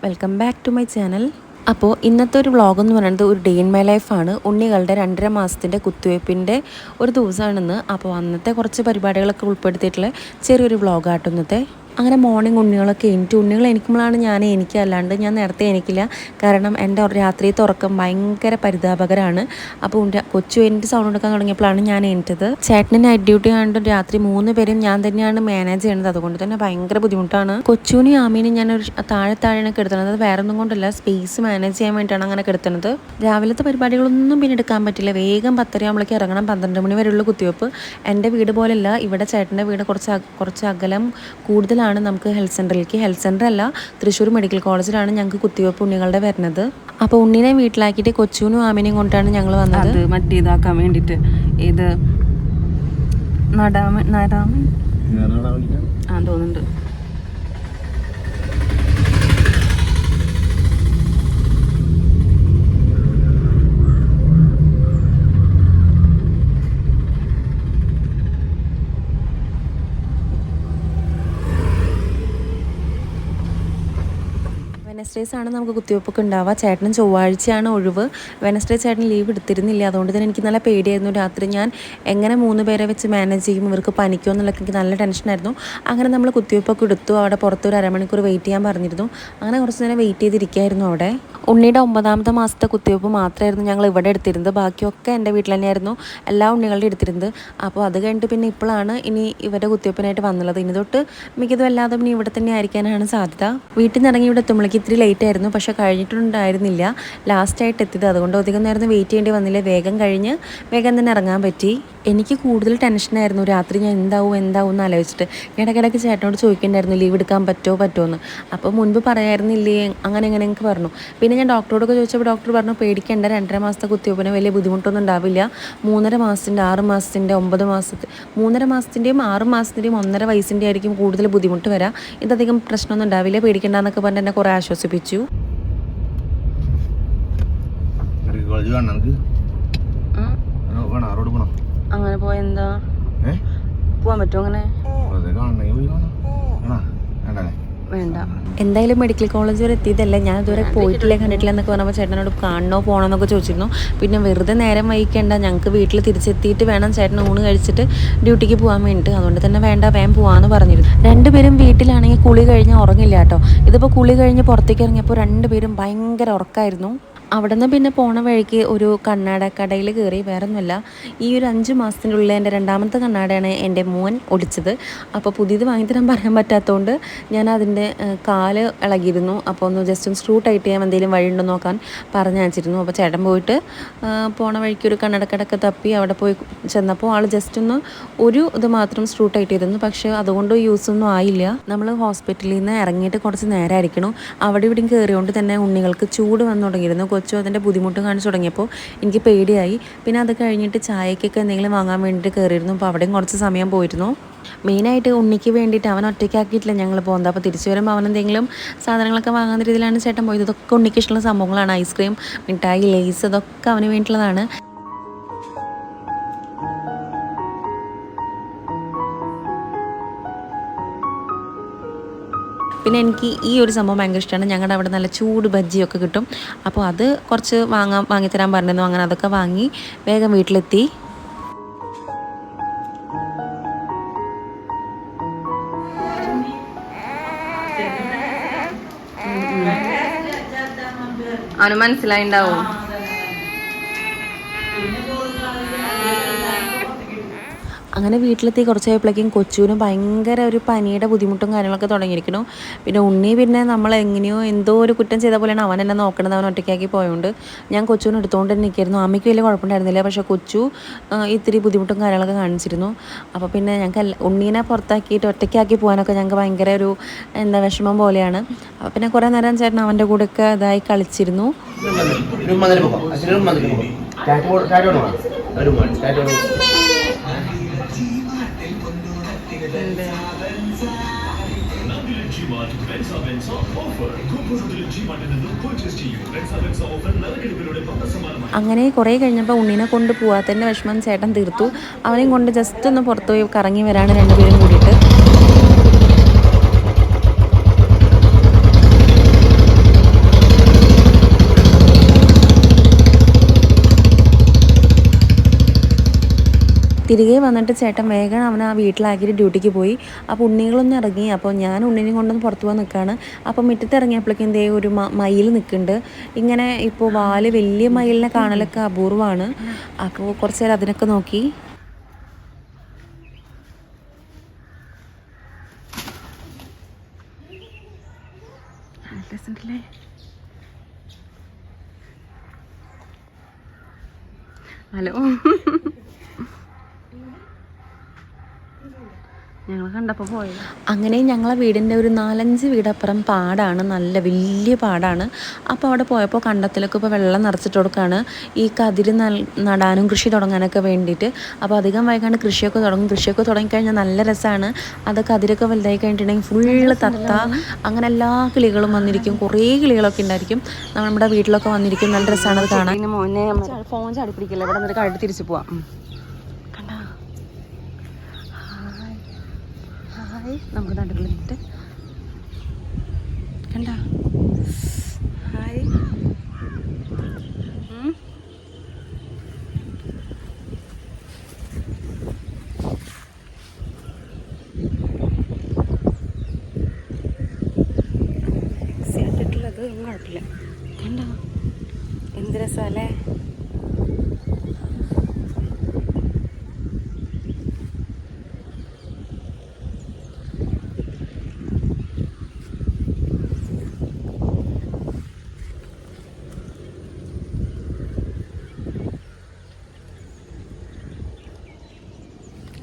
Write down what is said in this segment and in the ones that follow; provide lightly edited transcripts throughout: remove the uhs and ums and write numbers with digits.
Welcome back to my channel. അപ്പോൾ ഇന്നത്തെ ഒരു വ്ളോഗ് എന്ന് പറയുന്നത് ഒരു ഡേ ഇൻ മൈ ലൈഫാണ്. ഉണ്ണികളുടെ 2.5 മാസത്തിൻ്റെ കുത്തിവയ്പ്പിൻ്റെ ഒരു ദിവസമാണെന്ന്. അപ്പോൾ അന്നത്തെ കുറച്ച് പരിപാടികളൊക്കെ ഉൾപ്പെടുത്തിയിട്ടുള്ള ചെറിയൊരു വ്ളോഗാട്ടോ ഇന്നത്തെ. അങ്ങനെ മോർണിംഗ് ഉണ്ണികളൊക്കെ ഉണ്ണികൾ എണിക്കുമ്പോഴാണ് എനിക്കല്ലാണ്ട് ഞാൻ നേരത്തെ എണിക്കില്ല. കാരണം എൻ്റെ രാത്രിയത്തെ ഉറക്കം ഭയങ്കര പരിതാപകരമാണ്. അപ്പോൾ കൊച്ചു എൻ്റെ സൗണ്ട് എടുക്കാൻ തുടങ്ങിയപ്പോഴാണ് ഞാൻ എണീറ്റത്. ചേട്ടന് നൈറ്റ് ഡ്യൂട്ടി ആയതുകൊണ്ട് രാത്രി 3 പേരും ഞാൻ തന്നെയാണ് മാനേജ് ചെയ്യുന്നത്. അതുകൊണ്ട് തന്നെ ഭയങ്കര ബുദ്ധിമുട്ടാണ്. കൊച്ചുവിനും ആമീനും ഞാനൊരു താഴെയാണ് കിടത്തുന്നത്. അത് വേറെ ഒന്നും കൊണ്ടല്ല, സ്പേസ് മാനേജ് ചെയ്യാൻ വേണ്ടിയിട്ടാണ് അങ്ങനെ കിടത്തുന്നത്. രാവിലത്തെ പരിപാടികളൊന്നും പിന്നെ എടുക്കാൻ പറ്റില്ല. വേഗം 10:30 ആകുമ്പോഴേക്ക് ഇറങ്ങണം. 12 മണി വരെയുള്ള കുത്തിവയ്പ്പ്. എൻ്റെ വീട് പോലെയല്ല, ഇവിടെ ചേട്ടൻ്റെ വീട് കുറച്ച് അകലം കൂടുതലാണ്. നമുക്ക് ഹെൽത്ത് സെൻ്റർ അല്ല, തൃശ്ശൂർ മെഡിക്കൽ കോളേജിലാണ് ഞങ്ങൾക്ക് കുത്തിവയ്പ്പ് ഉണ്ണികളുടെ വരുന്നത്. അപ്പോൾ ഉണ്ണിനെ വീട്ടിലാക്കിയിട്ട് കൊച്ചുവിനും ആമിനെയും കൊണ്ടാണ് ഞങ്ങൾ വന്നത്. മറ്റേതാക്കാൻ വേണ്ടിയിട്ട് ഇത് നടാമൻ തോന്നുന്നുണ്ട്. വെനസ്ഡേസ് ആണ് നമുക്ക് കുത്തിവയ്പ്പൊക്കെ ഉണ്ടാവുക. ചേട്ടനും ചൊവ്വാഴ്ചയാണ് ഒഴിവ്. വെനസ്ഡേ ചേട്ടൻ ലീവ് എടുത്തിരുന്നില്ല. അതുകൊണ്ട് തന്നെ എനിക്ക് നല്ല പേടിയായിരുന്നു. രാത്രി ഞാൻ എങ്ങനെ 3 പേരെ വെച്ച് മാനേജ് ചെയ്യും, ഇവർക്ക് പനിക്കുമോ എന്നുള്ളതൊക്കെ എനിക്ക് നല്ല ടെൻഷനായിരുന്നു. അങ്ങനെ നമ്മൾ കുത്തിവയ്പ്പൊക്കെ എടുത്തു. അവിടെ പുറത്ത് ഒരു അരമണിക്കൂർ വെയിറ്റ് ചെയ്യാൻ പറഞ്ഞിരുന്നു. അങ്ങനെ കുറച്ച് നേരം വെയിറ്റ് ചെയ്തിരിക്കുകയായിരുന്നു അവിടെ. ഉണ്ണിയുടെ 9ാമത്തെ മാസത്തെ കുത്തിവയ്പ്പ് മാത്രമായിരുന്നു ഞങ്ങൾ ഇവിടെ എടുത്തിരുന്നത്. ബാക്കിയൊക്കെ എൻ്റെ വീട്ടിൽ തന്നെയായിരുന്നു എല്ലാ ഉണ്ണികളുടെ എടുത്തിരുന്നത്. അപ്പോൾ അത് കഴിഞ്ഞിട്ട് പിന്നെ ഇപ്പോഴാണ് ഇനി ഇവരുടെ കുത്തിവയ്പ്പിനായിട്ട് വന്നുള്ളത്. ഇനി തൊട്ട് മിക്കതും അല്ലാതെ പിന്നെ ഇവിടെ തന്നെ ആയിരിക്കാനാണ് സാധ്യത. വീട്ടിൽ നിന്ന് ഇറങ്ങി ഇവിടെ എത്തുമ്പോഴേക്ക് ഇത്തിരി ലേറ്റ് ആയിരുന്നു. പക്ഷേ കഴിഞ്ഞിട്ടുണ്ടായിരുന്നില്ല, ലാസ്റ്റായിട്ട് എത്തിയത്. അതുകൊണ്ട് അധികം നേരം വെയിറ്റ് ചെയ്യേണ്ടി വന്നില്ല. വേഗം തന്നെ ഇറങ്ങാൻ പറ്റി. എനിക്ക് കൂടുതൽ ടെൻഷനായിരുന്നു. രാത്രി ഞാൻ എന്താവും എന്ന് ആലോചിച്ചിട്ട് ഇടയ്ക്കിടയ്ക്ക് ചേട്ടനോട് ചോദിക്കണ്ടായിരുന്നു ലീവ് എടുക്കാൻ പറ്റുമോ എന്ന്. അപ്പോൾ മുൻപ് പറയായിരുന്നില്ലേ അങ്ങനെ എനിക്ക് പറഞ്ഞു. പിന്നെ ഞാൻ ഡോക്ടറോടൊക്കെ ചോദിച്ചപ്പോൾ ഡോക്ടർ പറഞ്ഞു പേടിക്കേണ്ട, 2.5 മാസത്തെ കുത്തിവയ്പ്പിന് വലിയ ബുദ്ധിമുട്ടൊന്നും ഉണ്ടാവില്ല. 3.5 മാസത്തിൻ്റെ 6 മാസത്തിൻ്റെ 9 മാസത്തെ 3.5 മാസത്തിൻ്റെയും 6 മാസത്തിൻ്റെയും 1.5 വയസ്സിൻ്റെ ആയിരിക്കും കൂടുതൽ ബുദ്ധിമുട്ട് വരാം. ഇതധികം പ്രശ്നമൊന്നും ഉണ്ടാവില്ല, പേടിക്കേണ്ടെന്നൊക്കെ പറഞ്ഞ് എന്നെ കുറേ ആശ്വസിപ്പിച്ചു. അങ്ങനെ പോയെന്താ പോവാൻ പറ്റുമോ? അങ്ങനെ വേണ്ട. എന്തായാലും മെഡിക്കൽ കോളേജ് വരെ എത്തിയതല്ലേ, ഞാൻ ഇതുവരെ പോയിട്ടില്ല, കണ്ടിട്ടില്ല എന്നൊക്കെ പറഞ്ഞപ്പോൾ ചേട്ടനോട് കാണണോ പോകണോ എന്നൊക്കെ ചോദിച്ചിരുന്നു. പിന്നെ വെറുതെ നേരം വൈകിക്കേണ്ട, ഞങ്ങൾക്ക് വീട്ടിൽ തിരിച്ചെത്തിയിട്ട് വേണം ചേട്ടൻ ഊണ് കഴിച്ചിട്ട് ഡ്യൂട്ടിക്ക് പോകാൻ വേണ്ടിയിട്ട്. അതുകൊണ്ട് തന്നെ വേണ്ട, വേഗം പോകാമെന്ന് പറഞ്ഞിരുന്നു. 2 പേരും വീട്ടിലാണെങ്കിൽ കുളി കഴിഞ്ഞാൽ ഉറങ്ങില്ല കേട്ടോ. ഇതിപ്പോൾ കുളി കഴിഞ്ഞ് പുറത്തേക്ക് ഇറങ്ങിയപ്പോൾ 2 പേരും ഭയങ്കര ഉറക്കമായിരുന്നു. അവിടെ നിന്ന് പിന്നെ പോണ വഴിക്ക് ഒരു കണ്ണാടക്കടയിൽ കയറി. വേറെ ഒന്നുമല്ല, ഈ ഒരു 5 മാസത്തിനുള്ളിൽ എൻ്റെ 2ാമത്തെ കണ്ണാടയാണ് എൻ്റെ മോൻ ഒടിച്ചത്. അപ്പോൾ പുതിയത് വാങ്ങിത്തരാൻ പറയാൻ പറ്റാത്തതുകൊണ്ട് ഞാൻ അതിൻ്റെ കാല് ഇളകിയിരുന്നു. അപ്പോൾ ഒന്ന് ജസ്റ്റ് സ്ക്രൂ ടൈറ്റ് ചെയ്യാൻ എന്തെങ്കിലും വഴിയുണ്ടോ നോക്കാൻ പറഞ്ഞു വെച്ചിരുന്നു. അപ്പോൾ ചേട്ടൻ പോയിട്ട് പോണ വഴിക്ക് ഒരു കണ്ണടക്കടക്ക് തപ്പി അവിടെ പോയി ചെന്നപ്പോൾ ആൾ ജസ്റ്റ് ഒരു ഇത് മാത്രം സ്ക്രൂ ടൈറ്റ് ചെയ്തിരുന്നു. പക്ഷേ അതുകൊണ്ട് യൂസൊന്നും ആയില്ല. നമ്മൾ ഹോസ്പിറ്റലിൽ നിന്ന് ഇറങ്ങിയിട്ട് കുറച്ച് നേരമായിരിക്കണം. അവിടെ ഇവിടെയും കയറിയോണ്ട് തന്നെ ഉണ്ണികൾക്ക് ചൂട് വന്നു തുടങ്ങിയിരുന്നു. കൊച്ചു അതിൻ്റെ ബുദ്ധിമുട്ട് കാണിച്ചു തുടങ്ങിയപ്പോൾ എനിക്ക് പേടിയായി. പിന്നെ അത് കഴിഞ്ഞിട്ട് ചായക്കൊക്കെ എന്തെങ്കിലും വാങ്ങാൻ വേണ്ടിയിട്ട് കയറിയിരുന്നു. അപ്പോൾ അവിടെയും കുറച്ച് സമയം പോയിരുന്നു. മെയിനായിട്ട് ഉണ്ണിക്ക് വേണ്ടിയിട്ട് അവൻ ഒറ്റയ്ക്കാക്കിയിട്ടില്ല ഞങ്ങൾ പോകുന്നത്. അപ്പോൾ തിരിച്ചു വരുമ്പോൾ അവൻ എന്തെങ്കിലും സാധനങ്ങളൊക്കെ വാങ്ങുന്ന രീതിയിലാണ് ചേട്ടൻ പോയത്. ഇതൊക്കെ ഉണ്ണിക്ക് ഇഷ്ടമുള്ള സംഭവങ്ങളാണ്. ഐസ്ക്രീം, മിഠായി, ലേസ്, അതൊക്കെ അവന് വേണ്ടിയിട്ടുള്ളതാണ്. പിന്നെ എനിക്ക് ഈ ഒരു സംഭവം ഭയങ്കര ഇഷ്ടമാണ്. ഞങ്ങളുടെ അവിടെ നല്ല ചൂട് ബജ്ജിയൊക്കെ കിട്ടും. അപ്പോൾ അത് കുറച്ച് വാങ്ങിത്തരാൻ പറഞ്ഞിരുന്നു. അങ്ങനെ അതൊക്കെ വാങ്ങി വേഗം വീട്ടിലെത്തി. അവന് മനസ്സിലായിണ്ടാവും. അങ്ങനെ വീട്ടിലെത്തി കുറച്ചായപ്പോഴേക്കും കൊച്ചുവിന് ഭയങ്കര ഒരു പനിയുടെ ബുദ്ധിമുട്ടും കാര്യങ്ങളൊക്കെ തുടങ്ങിയിരിക്കുന്നു. പിന്നെ ഉണ്ണി പിന്നെ നമ്മൾ എങ്ങനെയോ എന്തോ ഒരു കുറ്റം ചെയ്ത പോലെയാണ് അവൻ എന്നെ നോക്കണത്. അവൻ ഒറ്റയ്ക്കാക്കി പോയതുകൊണ്ട് ഞാൻ കൊച്ചുവിന് എടുത്തുകൊണ്ട് തന്നെ നിൽക്കായിരുന്നു. അമ്മയ്ക്ക് വലിയ കുഴപ്പമുണ്ടായിരുന്നില്ല, പക്ഷേ കൊച്ചു ഇത്തിരി ബുദ്ധിമുട്ടും കാര്യങ്ങളൊക്കെ കാണിച്ചിരുന്നു. അപ്പോൾ പിന്നെ ഞങ്ങൾക്ക് ഉണ്ണീനെ പുറത്താക്കിയിട്ട് ഒറ്റയ്ക്കാക്കി പോകാനൊക്കെ ഞങ്ങൾക്ക് ഭയങ്കര ഒരു വിഷമം പോലെയാണ്. അപ്പോൾ പിന്നെ കുറേ നേരം ചേട്ടൻ അവൻ്റെ കൂടെയൊക്കെ ഇതായി കളിച്ചിരുന്നു. അങ്ങനെ കുറേ കഴിഞ്ഞപ്പോൾ ഉണ്ണിനെ കൊണ്ട് പോകാത്തതിൻ്റെ വിഷമം ചേട്ടൻ തീർത്തു. അവനെയും കൊണ്ട് ജസ്റ്റ് ഒന്ന് പുറത്തുപോയി കറങ്ങി വരാണ് 2 പേരും കൂടിയിട്ട്. തിരികെ വന്നിട്ട് ചേട്ടൻ വേഗം അവൻ ആ വീട്ടിലാക്കിയിട്ട് ഡ്യൂട്ടിക്ക് പോയി. അപ്പോൾ ഉണ്ണികളൊന്നും ഇറങ്ങി. അപ്പോൾ ഞാൻ ഉണ്ണിനെയും കൊണ്ടൊന്ന് പുറത്ത് പോകാൻ നിൽക്കുകയാണ്. അപ്പോൾ മുറ്റത്ത് ഇറങ്ങിയപ്പോഴേക്കും എന്തേ ഒരു മയിൽ നിൽക്കുന്നുണ്ട്. ഇങ്ങനെ ഇപ്പോൾ വലിയ മയിലിനെ കാണലൊക്കെ അപൂർവമാണ്. അപ്പോൾ കുറച്ച് നേരം അതിനൊക്കെ നോക്കി. ഹലോ, ഞങ്ങൾ കണ്ടപ്പോൾ പോയത്. അങ്ങനെ ഞങ്ങളെ വീടിൻ്റെ ഒരു 4-5 വീടപ്പുറം പാടാണ്, നല്ല വലിയ പാടാണ്. അപ്പോൾ അവിടെ പോയപ്പോൾ കണ്ടത്തിലൊക്കെ ഇപ്പോൾ വെള്ളം നിറച്ചിട്ട് കൊടുക്കുകയാണ് ഈ കതിര് നടാനും കൃഷി തുടങ്ങാനൊക്കെ വേണ്ടിയിട്ട്. അപ്പോൾ അധികം വൈകാണ്ട് കൃഷിയൊക്കെ തുടങ്ങും. കൃഷിയൊക്കെ തുടങ്ങിക്കഴിഞ്ഞാൽ നല്ല രസമാണ്. അത് കതിരൊക്കെ വലുതായി കഴിഞ്ഞിട്ടുണ്ടെങ്കിൽ ഫുള്ള് തത്ത അങ്ങനെ എല്ലാ കിളികളും വന്നിരിക്കും. കുറേ കിളികളൊക്കെ ഉണ്ടായിരിക്കും. നമ്മുടെ വീട്ടിലൊക്കെ വന്നിരിക്കും. നല്ല രസമാണ് അത് കാണാൻ. മോനെ ഫോൺ ചാടി പിടിക്കില്ല, ഇവിടെ നിന്നൊരു കഴുത്ത് തിരിച്ച് പോവാം. നമുക്ക് നടുകളിട്ട് കണ്ട. ഹായ്, ഒന്നും കുഴപ്പമില്ല. കണ്ട എന്ത് രസമല്ലേ.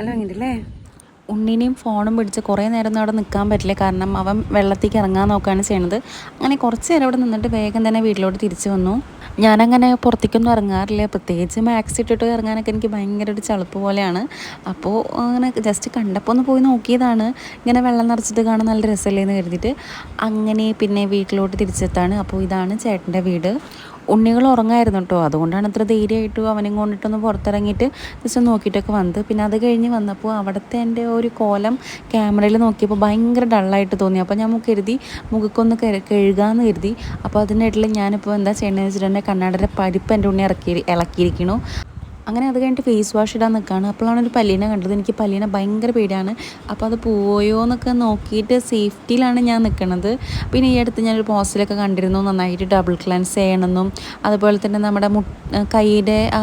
അല്ല അങ്ങനെയല്ലേ. ഉണ്ണീനെയും ഫോണും പിടിച്ച് കുറേ നേരം ഒന്നും അവിടെ നിൽക്കാൻ പറ്റില്ല. കാരണം അവൻ വെള്ളത്തേക്ക് ഇറങ്ങാൻ നോക്കുകയാണ് ചെയ്യണത്. അങ്ങനെ കുറച്ച് നേരം അവിടെ നിന്നിട്ട് വേഗം തന്നെ വീട്ടിലോട്ട് തിരിച്ചു വന്നു. ഞാനങ്ങനെ പുറത്തേക്കൊന്നും ഇറങ്ങാറില്ല. പ്രത്യേകിച്ച് മാക്സ് ഇട്ടിട്ട് ഇറങ്ങാനൊക്കെ എനിക്ക് ഭയങ്കര ഒരു ചളുപ്പ് പോലെയാണ്. അപ്പോൾ അങ്ങനെ ജസ്റ്റ് കണ്ടപ്പോൾ ഒന്ന് പോയി നോക്കിയതാണ്. ഇങ്ങനെ വെള്ളം നിറച്ചിട്ട് കാണാൻ നല്ല രസമല്ലേ എന്ന് കരുതിയിട്ട്. അങ്ങനെ പിന്നെ വീട്ടിലോട്ട് തിരിച്ചെത്താണ്. അപ്പോൾ ഇതാണ് ചേട്ടൻ്റെ വീട്. ഉണ്ണികൾ ഉറങ്ങായിരുന്നു കേട്ടോ. അതുകൊണ്ടാണ് അത്ര ധൈര്യമായിട്ട് അവനെയും കൊണ്ടിട്ടൊന്ന് പുറത്തിറങ്ങിയിട്ട് ജസ്റ്റ് നോക്കിയിട്ടൊക്കെ വന്നത്. പിന്നെ അത് കഴിഞ്ഞ് വന്നപ്പോൾ അവിടുത്തെ എൻ്റെ ഒരു കോലം ക്യാമറയിൽ നോക്കിയപ്പോൾ ഭയങ്കര ഡള്ളായിട്ട് തോന്നി. അപ്പോൾ ഞാൻ കരുതി മുഖക്കൊന്ന് കഴുകാമെന്ന് കരുതി. അപ്പോൾ അതിനിടയിൽ ഞാനിപ്പോൾ എന്താ ചെയ്യണമെന്ന് വെച്ചിട്ടുണ്ടെങ്കിൽ കണ്ണാടിയുടെ പരിപ്പ് എൻ്റെ ഉണ്ണി ഇളക്കിയിരിക്കണു. അങ്ങനെ അത് കഴിഞ്ഞിട്ട് ഫേസ് വാഷ് ഇടാൻ നിൽക്കുകയാണ്. അപ്പോഴാണ് ഒരു പല്ലീനെ കണ്ടത്. എനിക്ക് പല്ലീനെ ഭയങ്കര പേടിയാണ്. അപ്പോൾ അത് പോയോ എന്നൊക്കെ നോക്കിയിട്ട് സേഫ്റ്റിയിലാണ് ഞാൻ നിൽക്കുന്നത്. പിന്നെ ഈ അടുത്ത് ഞാനൊരു പോസ്റ്റിലൊക്കെ കണ്ടിരുന്നു നന്നായിട്ട് ഡബിൾ ക്ലൻസ് ചെയ്യണമെന്നും അതുപോലെ തന്നെ നമ്മുടെ കൈയുടെ ആ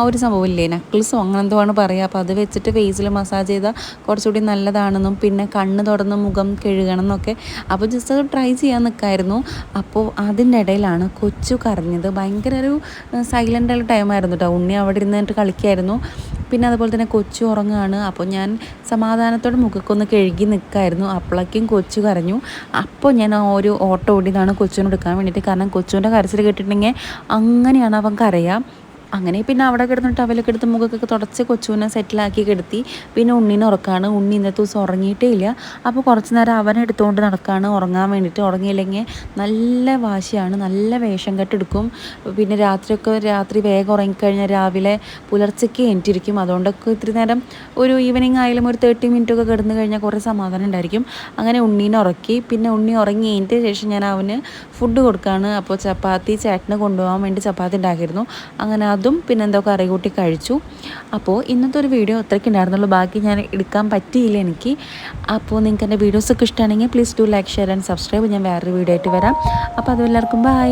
ഒരു സംഭവമില്ലേ, നക്കിൾസോ അങ്ങനെ എന്തോ ആണ് പറയുക. അപ്പോൾ അത് വെച്ചിട്ട് ഫേസിൽ മസാജ് ചെയ്താൽ കുറച്ചുകൂടി നല്ലതാണെന്നും പിന്നെ കണ്ണ് തുറന്ന് മുഖം കഴുകണം എന്നൊക്കെ. അപ്പോൾ ജസ്റ്റ് അത് ട്രൈ ചെയ്യാൻ നിൽക്കായിരുന്നു. അപ്പോൾ അതിൻ്റെ ഇടയിലാണ് കൊച്ചു കരഞ്ഞത്. ഭയങ്കര ഒരു സൈലൻ്റ് ആയ ടൈമായിരുന്നു കേട്ടോ. ഉണ്ണി അവിടെ ഇരുന്നിട്ട് കളിക്കായിരുന്നു. പിന്നെ അതുപോലെ തന്നെ കൊച്ചു ഉറങ്ങുകയാണ്. അപ്പോൾ ഞാൻ സമാധാനത്തോടെ മുഖക്കൊന്ന് കഴുകി നിൽക്കായിരുന്നു. അപ്പോഴേക്കും കൊച്ചു കരഞ്ഞു. അപ്പോൾ ഞാൻ ആ ഒരു ഓട്ടോ ഓടിയതാണ് കൊച്ചിനെ എടുക്കാൻ വേണ്ടിയിട്ട്. കാരണം കൊച്ചുവിൻ്റെ കരച്ചിൽ കേട്ടിട്ടുണ്ടെങ്കിൽ അങ്ങനെയാണ് അവൻ കരയുക. അങ്ങനെ പിന്നെ അവിടെ കിടന്നിട്ട് ടവലൊക്കെ എടുത്ത് മുഖക്കൊക്കെ തുടച്ച് കൊച്ചുവിനെ സെറ്റിലാക്കി കിടത്തി. പിന്നെ ഉണ്ണീനെ ഉറക്കാണ്. ഉണ്ണി ഇന്നത്തെ ദിവസം ഉറങ്ങിയിട്ടേ ഇല്ല. അപ്പോൾ കുറച്ച് നേരം അവനെ എടുത്തുകൊണ്ട് നടക്കുകയാണ് ഉറങ്ങാൻ വേണ്ടിയിട്ട്. ഉറങ്ങിയില്ലെങ്കിൽ നല്ല വാശിയാണ്, നല്ല വേഷം കെട്ടെടുക്കും. പിന്നെ രാത്രി വേഗം ഉറങ്ങിക്കഴിഞ്ഞാൽ രാവിലെ പുലർച്ചയ്ക്ക് എണീറ്റിരിക്കും. അതുകൊണ്ടൊക്കെ ഇത്തിരി നേരം ഒരു ഈവനിങ് ആയാലും ഒരു 30 മിനിറ്റൊക്കെ കിടന്നു കഴിഞ്ഞാൽ കുറേ സമാധാനം ഉണ്ടായിരിക്കും. അങ്ങനെ ഉണ്ണീനെ ഉറക്കി. പിന്നെ ഉണ്ണി ഉറങ്ങി കഴിഞ്ഞിട്ട് ശേഷം ഞാൻ അവന് ഫുഡ് കൊടുക്കുകയാണ്. അപ്പോൾ ചപ്പാത്തി ചേട്ടന് കൊണ്ടുപോകാൻ വേണ്ടി ചപ്പാത്തി ഉണ്ടാക്കിയിരുന്നു. അങ്ങനെ അതും പിന്നെ എന്തോ കറി കൂട്ടി കഴിച്ചു. അപ്പോൾ ഇന്നത്തെ ഒരു വീഡിയോ അത്രയ്ക്ക് ഉണ്ടായിരുന്നുള്ളൂ. ബാക്കി ഞാൻ എടുക്കാൻ പറ്റിയില്ല എനിക്ക്. അപ്പോൾ നിങ്ങൾക്ക് എൻ്റെ വീഡിയോസൊക്കെ ഇഷ്ടമാണെങ്കിൽ please do like, share and subscribe. ഞാൻ വേറൊരു വീഡിയോ ആയിട്ട് വരാം. അപ്പോൾ അതെല്ലാവർക്കും ബൈ.